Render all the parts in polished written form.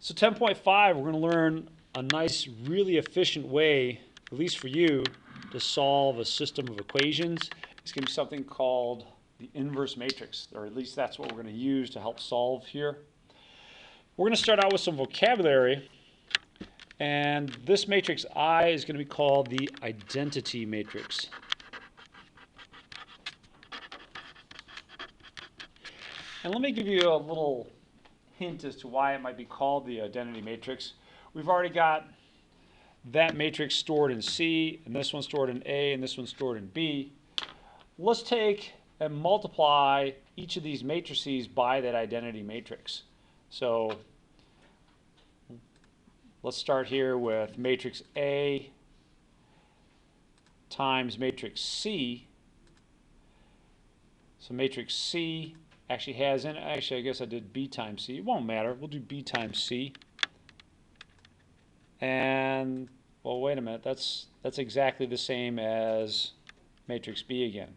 So 10.5, we're going to learn a nice, really efficient way, at least for you, to solve a system of equations. It's going to be something called the inverse matrix, or at least that's what we're going to use to help solve here. We're going to start out with some vocabulary, and this matrix I is going to be called the identity matrix. And let me give you a little hint as to why it might be called the identity matrix. We've already got that matrix stored in C, and this one stored in A, and this one stored in B. Let's take and multiply each of these matrices by that identity matrix. So let's start here with matrix A times matrix C. So matrix C actually has in, actually I guess I did B times C. It won't matter. We'll do B times C. And, well, wait a minute. That's exactly the same as matrix B again.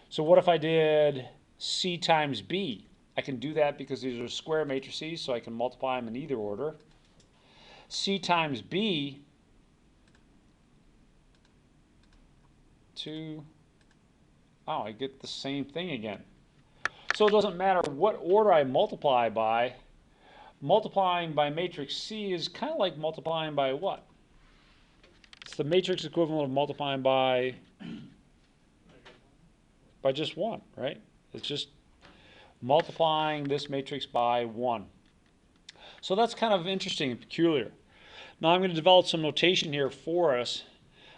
So what if I did C times B? I can do that because these are square matrices, so I can multiply them in either order. C times B, 2, oh, I get the same thing again. So it doesn't matter what order I multiply by. Multiplying by matrix C is kind of like multiplying by what? It's the matrix equivalent of multiplying by just 1, right? It's just multiplying this matrix by 1. So that's kind of interesting and peculiar. Now I'm going to develop some notation here for us.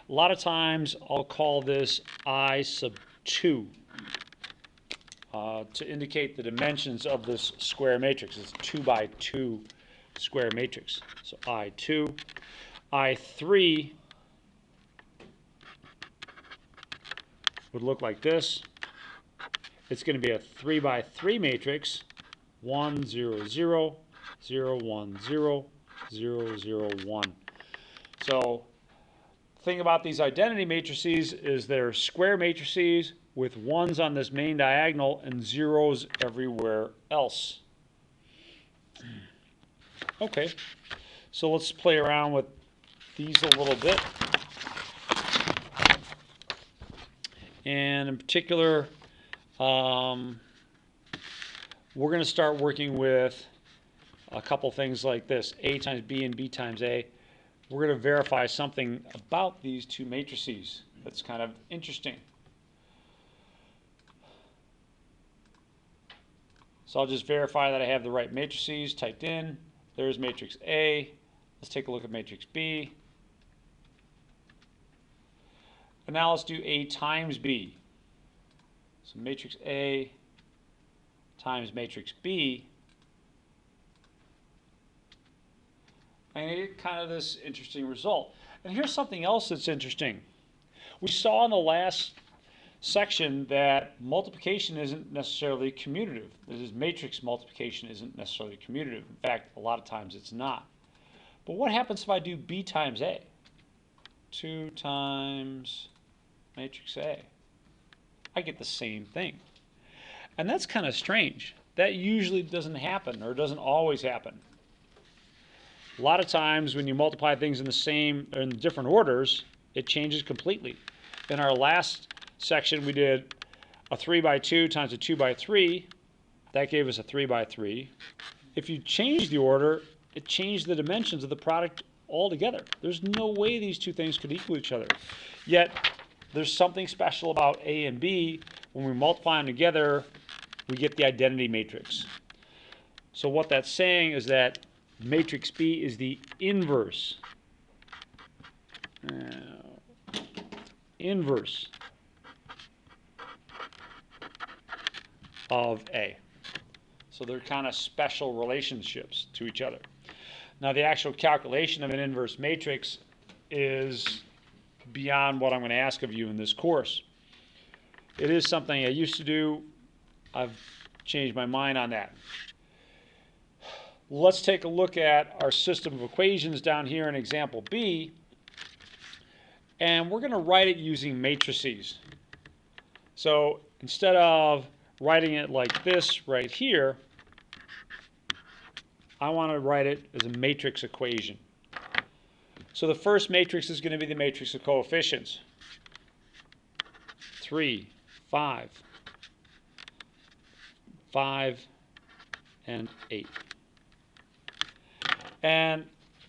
A lot of times I'll call this I sub 2 to indicate the dimensions of this square matrix. It's 2 by 2 square matrix. So I2. I3 would look like this. It's going to be a 3 by 3 matrix. 1, 0, 0, 0, 1, 0, 0, 0, 1. So the thing about these identity matrices is they're square matrices with 1s on this main diagonal and 0s everywhere else. Okay, so let's play around with these a little bit. And in particular, we're going to start working with a couple things like this, A times B and B times A. We're going to verify something about these two matrices that's kind of interesting. So I'll just verify that I have the right matrices typed in. There's matrix A. Let's take a look at matrix B. And now let's do A times B. So matrix A times matrix B. And I get kind of this interesting result. And here's something else that's interesting. We saw in the last section that multiplication isn't necessarily commutative. That is, matrix multiplication isn't necessarily commutative. In fact, a lot of times it's not. But what happens if I do B times A? 2 times matrix A. I get the same thing. And that's kind of strange. That usually doesn't happen, or doesn't always happen. A lot of times when you multiply things in the same, or in different orders, it changes completely. In our last section, we did a 3 by 2 times a 2 by 3. That gave us a 3 by 3. If you change the order, it changed the dimensions of the product altogether. There's no way these two things could equal each other. Yet, there's something special about A and B. When we multiply them together, we get the identity matrix. So what that's saying is that matrix B is the inverse. Inverse of A. So they're kind of special relationships to each other. Now the actual calculation of an inverse matrix is beyond what I'm going to ask of you in this course. It is something I used to do. I've changed my mind on that. Let's take a look at our system of equations down here in example B. And we're going to write it using matrices. So instead of writing it like this right here, I want to write it as a matrix equation. So the first matrix is going to be the matrix of coefficients. 3, 5, 5, and 8. And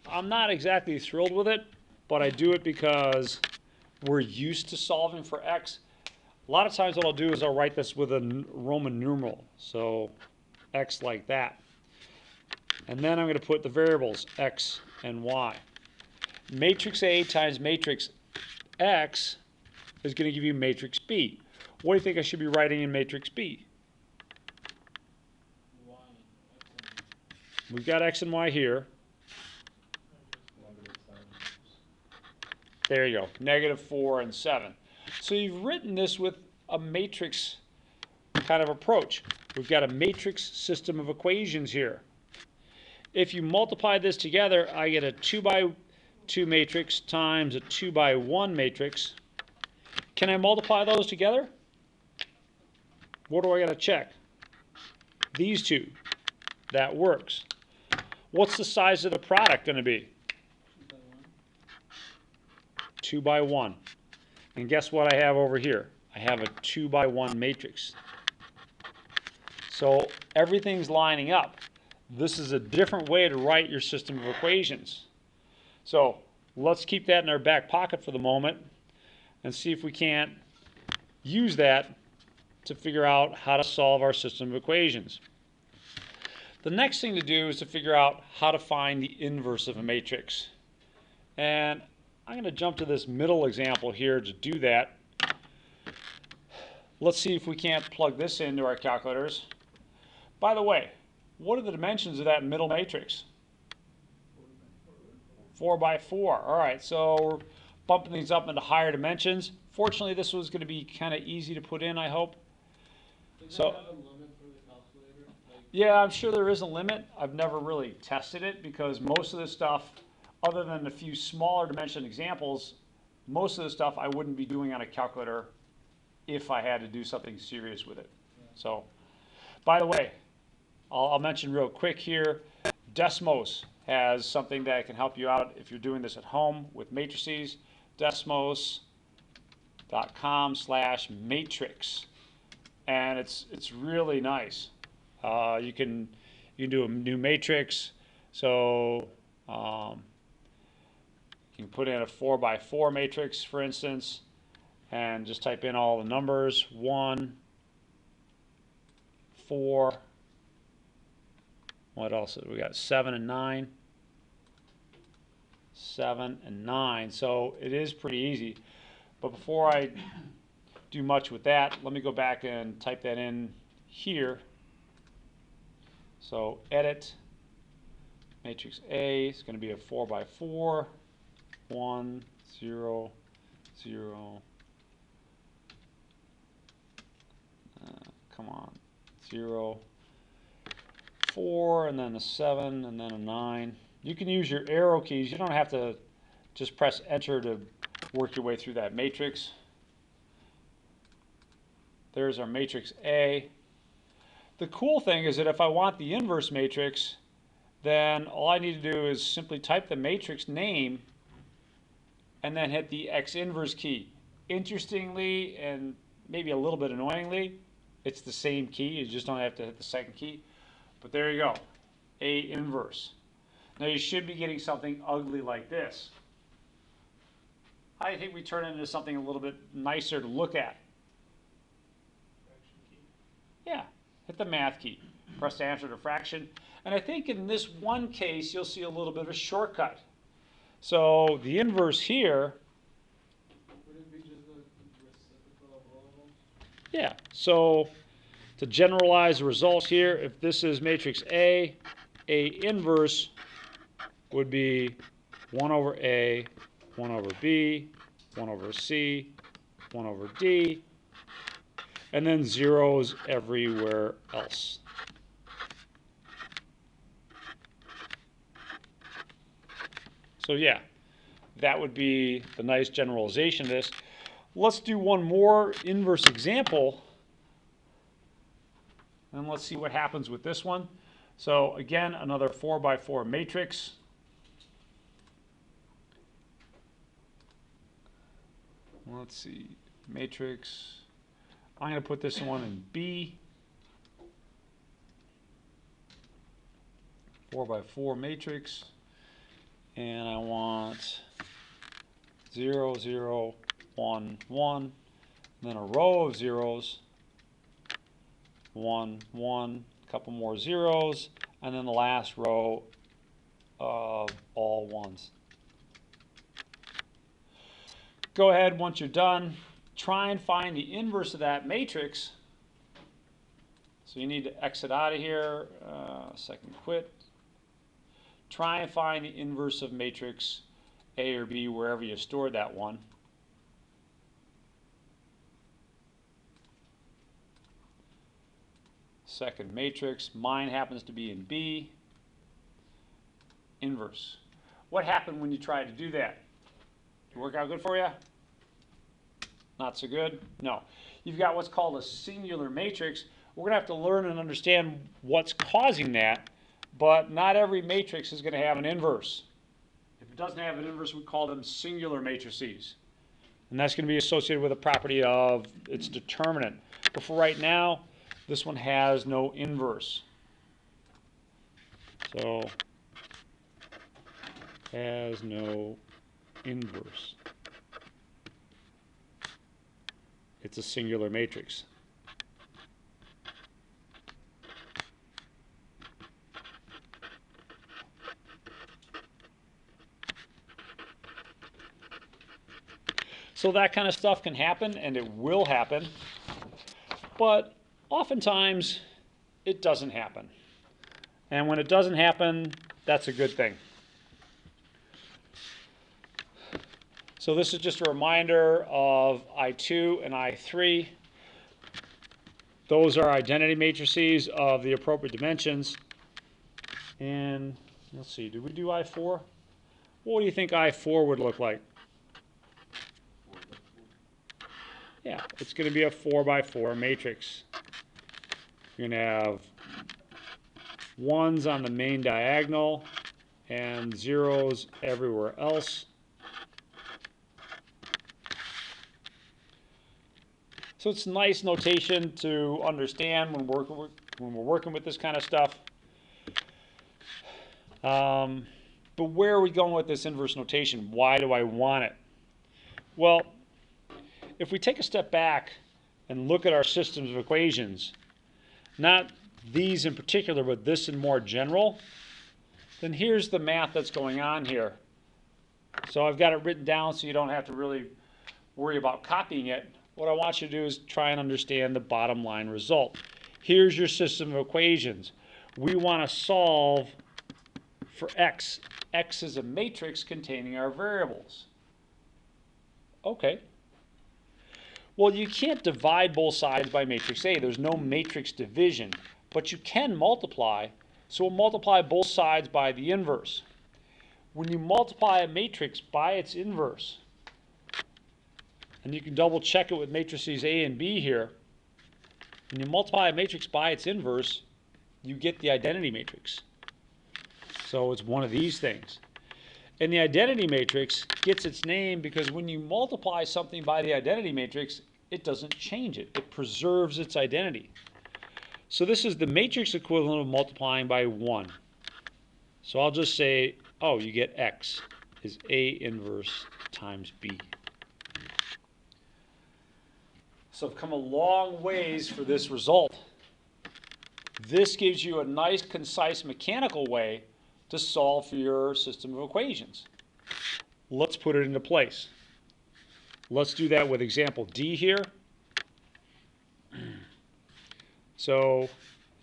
I'm not exactly thrilled with it, but I do it because we're used to solving for x. A lot of times what I'll do is I'll write this with a Roman numeral, so x like that. And then I'm going to put the variables x and y. Matrix A times matrix X is going to give you matrix B. What do you think I should be writing in matrix B? We've got X and Y here. There you go, -4 and 7. So you've written this with a matrix kind of approach. We've got a matrix system of equations here. If you multiply this together, I get a 2 by 2 matrix times a 2 by 1 matrix. Can I multiply those together? What do I got to check? These two. That works. What's the size of the product going to be? 2 by 1. And guess what I have over here? I have a 2 by 1 matrix. So everything's lining up. This is a different way to write your system of equations. So let's keep that in our back pocket for the moment and see if we can't use that to figure out how to solve our system of equations. The next thing to do is to figure out how to find the inverse of a matrix. And I'm going to jump to this middle example here to do that. Let's see if we can't plug this into our calculators. By the way, what are the dimensions of that middle matrix? 4 by 4. All right, so we're bumping these up into higher dimensions. Fortunately, this was going to be kind of easy to put in, I hope. Does So, that have a limit for the calculator? yeah, I'm sure there is a limit. I've never really tested it because most of this stuff, other than a few smaller dimension examples, most of the stuff I wouldn't be doing on a calculator if I had to do something serious with it. Yeah. So, by the way, I'll mention real quick here, Desmos has something that can help you out if you're doing this at home with matrices. Desmos.com/matrix, and it's really nice. You can do a new matrix, so you can put in a 4 by 4 matrix, for instance, and just type in all the numbers: 1, 4. What else? We got 7 and 9. 7 and 9. So it is pretty easy. But before I do much with that, let me go back and type that in here. So edit matrix A is going to be a 4 by 4. 1, 0, 0. Come on. 0. 4, and then a 7, and then a 9. You can use your arrow keys. You don't have to just press enter to work your way through that matrix. There's our matrix A. The cool thing is that if I want the inverse matrix, then all I need to do is simply type the matrix name and then hit the X inverse key. Interestingly, and maybe a little bit annoyingly, it's the same key. You just don't have to hit the second key. But there you go, A inverse. Now you should be getting something ugly like this. I think we turn it into something a little bit nicer to look at. Fraction key. Yeah, hit the math key. Press to answer the fraction. And I think in this one case, you'll see a little bit of a shortcut. So the inverse here, Would it be just the reciprocal of all of them? yeah, so to generalize the results here, if this is matrix A inverse would be 1 over A, 1 over B, 1 over C, 1 over D, and then zeros everywhere else. So yeah, that would be the nice generalization of this. Let's do one more inverse example, and let's see what happens with this one. So again, another 4x4 matrix. Let's see, matrix. I'm going to put this one in B. 4x4 matrix. And I want 0, 0, 1, 1. And then a row of zeros. 1, 1. A couple more zeros. And then the last row of all ones. Go ahead, once you're done, try and find the inverse of that matrix. So you need to exit out of here, second quit. Try and find the inverse of matrix A or B wherever you stored that one. Second matrix, mine happens to be in B. Inverse. What happened when you tried to do that? Did it work out good for you? Not so good? No. You've got what's called a singular matrix. We're going to have to learn and understand what's causing that, but not every matrix is going to have an inverse. If it doesn't have an inverse, we call them singular matrices. And that's going to be associated with a property of its determinant. But for right now, this one has no inverse. So, has no inverse. It's a singular matrix. So that kind of stuff can happen, and it will happen, but oftentimes it doesn't happen. And when it doesn't happen, that's a good thing. So this is just a reminder of I2 and I3. Those are identity matrices of the appropriate dimensions. And let's see, did we do I4? What do you think I4 would look like? Yeah, it's going to be a 4x4 matrix. You're going to have ones on the main diagonal and zeros everywhere else. So it's nice notation to understand when we're working with this kind of stuff. But where are we going with this inverse notation? Why do I want it? Well, if we take a step back and look at our systems of equations, not these in particular, but this in more general, then here's the math that's going on here. So I've got it written down so you don't have to really worry about copying it. What I want you to do is try and understand the bottom line result. Here's your system of equations. We want to solve for x. X is a matrix containing our variables. Okay. Well, you can't divide both sides by matrix A. There's no matrix division, but you can multiply. So we'll multiply both sides by the inverse. When you multiply a matrix by its inverse, and you can double check it with matrices A and B here, when you multiply a matrix by its inverse, you get the identity matrix. So it's one of these things. And the identity matrix gets its name because when you multiply something by the identity matrix, it doesn't change it. It preserves its identity. So this is the matrix equivalent of multiplying by 1. So I'll just say, oh, you get X is A inverse times B. So I've come a long ways for this result. This gives you a nice, concise, mechanical way to solve for your system of equations. Let's put it into place. Let's do that with example D here. So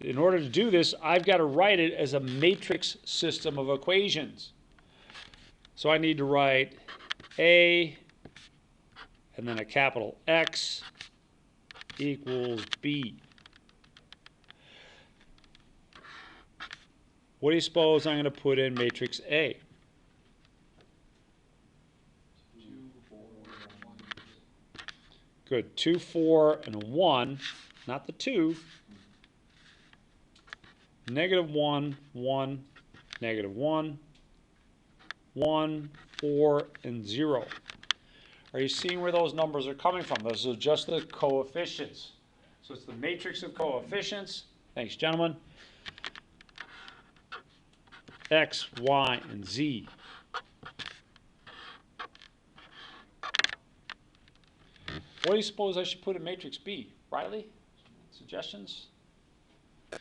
in order to do this, I've got to write it as a matrix system of equations. So I need to write A and then a capital X equals B. What do you suppose I'm going to put in matrix A? 2, 4, 1. Good. 2, 4, and 1. Not the 2. negative 1, 1, negative 1, 1, 4, and 0. Are you seeing where those numbers are coming from? Those are just the coefficients. So it's the matrix of coefficients. Thanks, gentlemen. X, Y, and Z. What do you suppose I should put in matrix B? Riley? Suggestions? 2, 0,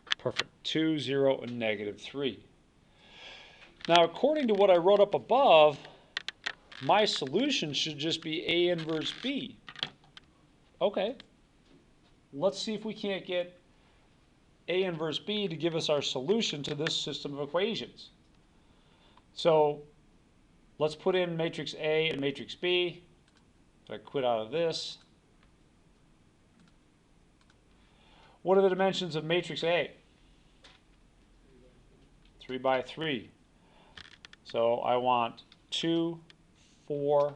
-3. Perfect. 2, 0, and negative 3. Now, according to what I wrote up above, my solution should just be A inverse B. Okay. Let's see if we can't get A inverse B to give us our solution to this system of equations. So let's put in matrix A and matrix B. I quit out of this. What are the dimensions of matrix A? 3 by 3. So I want 2, 4,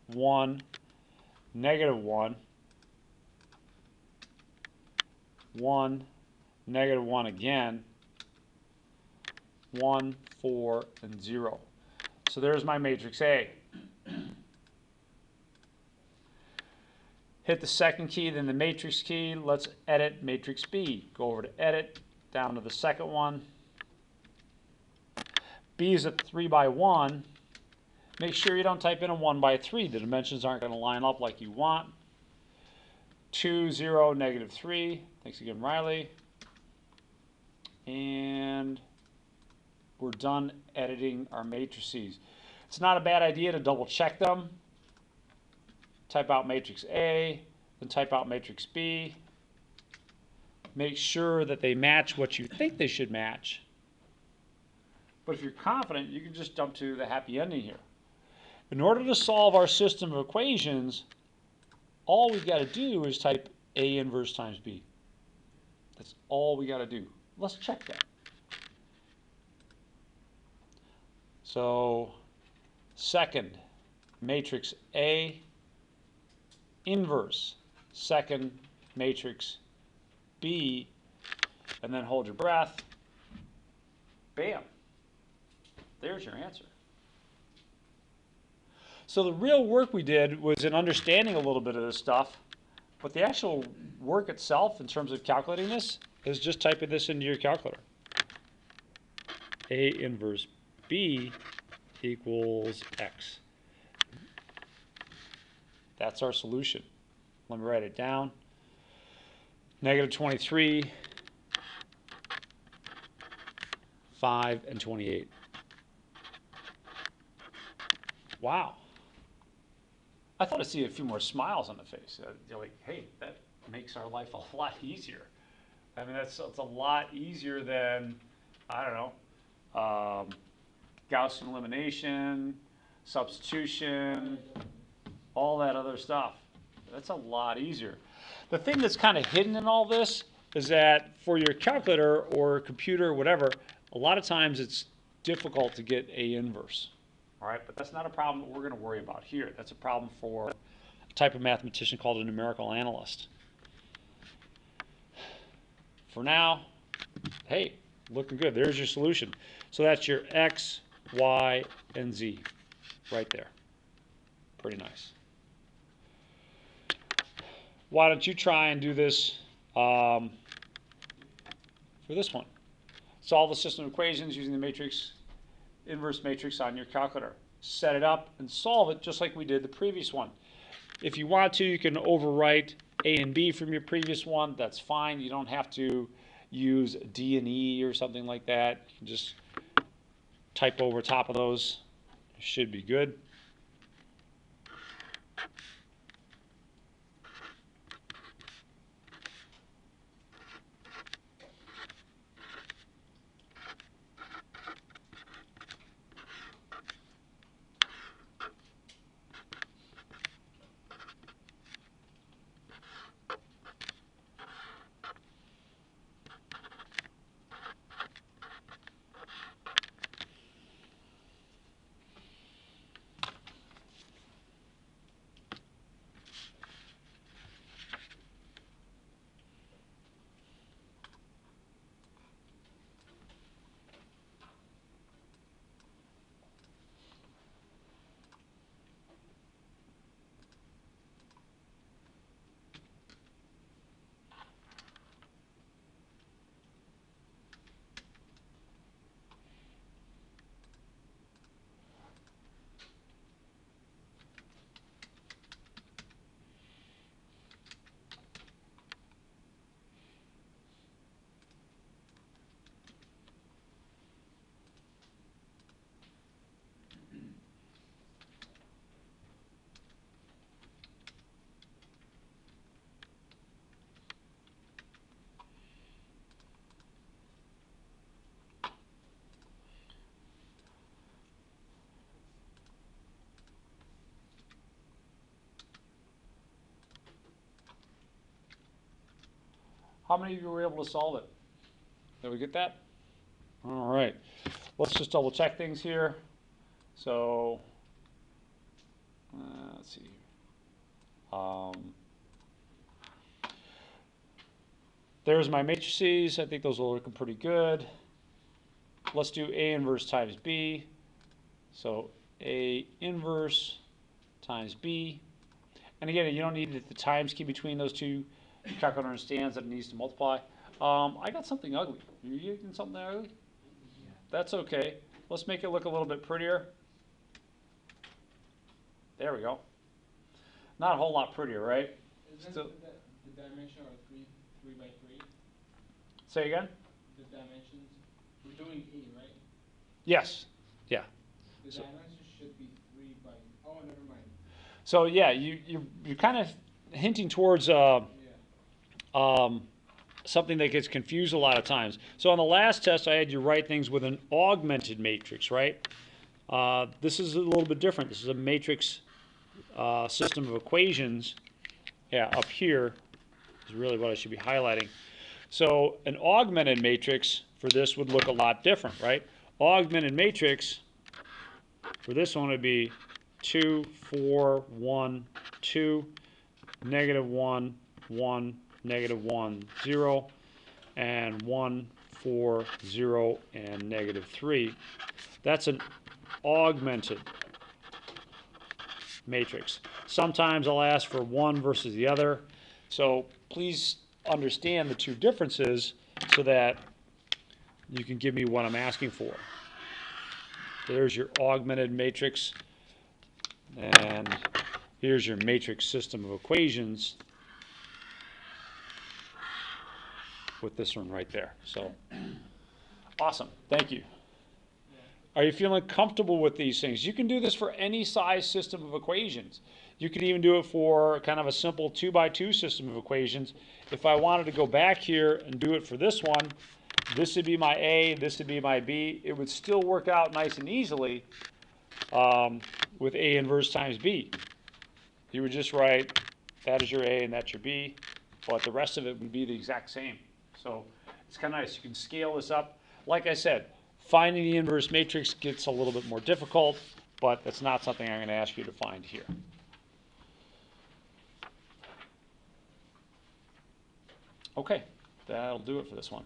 1, negative 1, 1, negative 1 again, 1, 4, and 0. So there's my matrix A. Hit the second key, then the matrix key. Let's edit matrix B. Go over to edit, down to the second one. B is a 3 by 1. Make sure you don't type in a 1 by 3. The dimensions aren't going to line up like you want. 2, 0, negative 3. Thanks again, Riley. And we're done editing our matrices. It's not a bad idea to double check them. Type out matrix A, then type out matrix B. Make sure that they match what you think they should match. But if you're confident, you can just jump to the happy ending here. In order to solve our system of equations, all we've got to do is type A inverse times B. That's all we got to do. Let's check that. So, second, matrix A inverse, second matrix B, and then hold your breath. Bam. There's your answer. So the real work we did was in understanding a little bit of this stuff, but the actual work itself in terms of calculating this is just typing this into your calculator. A inverse B equals X. That's our solution. Let me write it down. Negative 23, 5, and 28. Wow. I thought I'd see a few more smiles on the face. You're like, hey, that makes our life a lot easier. I mean, it's a lot easier than, I don't know, Gaussian elimination, substitution, all that other stuff. That's a lot easier. The thing that's kind of hidden in all this is that for your calculator or computer or whatever, a lot of times it's difficult to get A inverse. All right, but that's not a problem that we're going to worry about here. That's a problem for a type of mathematician called a numerical analyst. For now, hey, looking good. There's your solution. So that's your X, Y, and Z right there. Pretty nice. Why don't you try and do this for this one? Solve the system of equations using the matrix, inverse matrix on your calculator. Set it up and solve it just like we did the previous one. If you want to, you can overwrite A and B from your previous one. That's fine. You don't have to use D and E or something like that. You can just type over top of those. It should be good. How many of you were able to solve it? Did we get that? All right. Let's just double check things here. So, let's see. There's my matrices. I think those are looking pretty good. Let's do A inverse times B. So A inverse times B. And again, you don't need the times key between those two. The calculator understands that it needs to multiply. I got something ugly. Are you getting something ugly? Yeah. That's okay. Let's make it look a little bit prettier. There we go. Not a whole lot prettier, right? Isn't Still- the dimension are three by three? Say again? The dimensions, we're doing E, right? Yes. Yeah. The So- dimensions should be 3 by, oh, never mind. So yeah, you're kind of hinting towards Yeah. something that gets confused a lot of times. So on the last test, I had you write things with an augmented matrix, right? This is a little bit different. This is a matrix system of equations. Yeah, up here is really what I should be highlighting. So an augmented matrix for this would look a lot different, right? Augmented matrix for this one would be 2, 4, 1, 2, negative 1, 1, negative 1, 0, and 1, 4, 0, and negative 3. That's an augmented matrix. Sometimes I'll ask for one versus the other. So please understand the two differences so that you can give me what I'm asking for. There's your augmented matrix, and here's your matrix system of equations with this one right there. So awesome. Thank you. Are you feeling comfortable with these things? You can do this for any size system of equations. You could even do it for kind of a simple 2 by 2 system of equations. If I wanted to go back here and do it for this one, this would be my A, this would be my B. It would still work out nice and easily with A inverse times B. You would just write that is your A and that's your B, but the rest of it would be the exact same. So it's kind of nice. You can scale this up. Like I said, finding the inverse matrix gets a little bit more difficult, but that's not something I'm going to ask you to find here. Okay, that'll do it for this one.